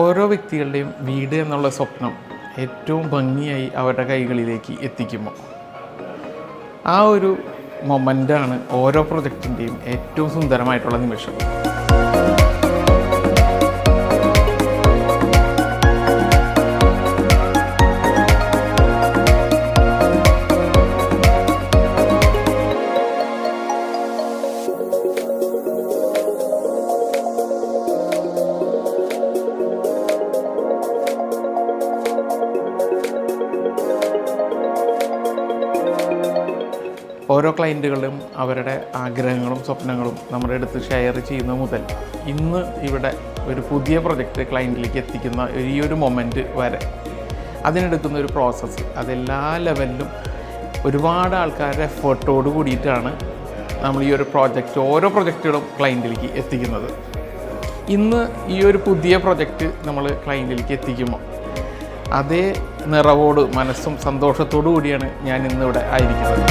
ഓരോ വ്യക്തികളുടെയും വീട് എന്നുള്ള സ്വപ്നം ഏറ്റവും ഭംഗിയായി അവരുടെ കൈകളിലേക്ക് എത്തിക്കുമ്പോൾ ആ ഒരു മൊമെൻ്റാണ് ഓരോ പ്രൊജക്റ്റിൻ്റെയും ഏറ്റവും സുന്ദരമായിട്ടുള്ള നിമിഷം. ഓരോ ക്ലയൻറ്റുകളും അവരുടെ ആഗ്രഹങ്ങളും സ്വപ്നങ്ങളും നമ്മുടെ അടുത്ത് ഷെയർ ചെയ്യുന്ന മുതൽ ഇന്ന് ഇവിടെ ഒരു പുതിയ പ്രൊജക്റ്റ് ക്ലയൻറ്റിലേക്ക് എത്തിക്കുന്ന ഈ ഒരു മൊമെൻറ്റ് വരെ അതിനെടുക്കുന്ന ഒരു പ്രോസസ്സ്, അതെല്ലാ ലെവലിലും ഒരുപാട് ആൾക്കാരുടെ എഫേർട്ടോട് കൂടിയിട്ടാണ് നമ്മൾ ഈ ഒരു പ്രോജക്റ്റ് ഓരോ പ്രൊജക്റ്റുകളും ക്ലയൻറ്റിലേക്ക് എത്തിക്കുന്നത്. ഇന്ന് ഈ ഒരു പുതിയ പ്രൊജക്റ്റ് നമ്മൾ ക്ലയൻറ്റിലേക്ക് എത്തിക്കുമ്പോൾ അതേ നിറവോട് മനസ്സും സന്തോഷത്തോടു കൂടിയാണ് ഞാൻ ഇന്നിവിടെ ആയിരിക്കുന്നത്.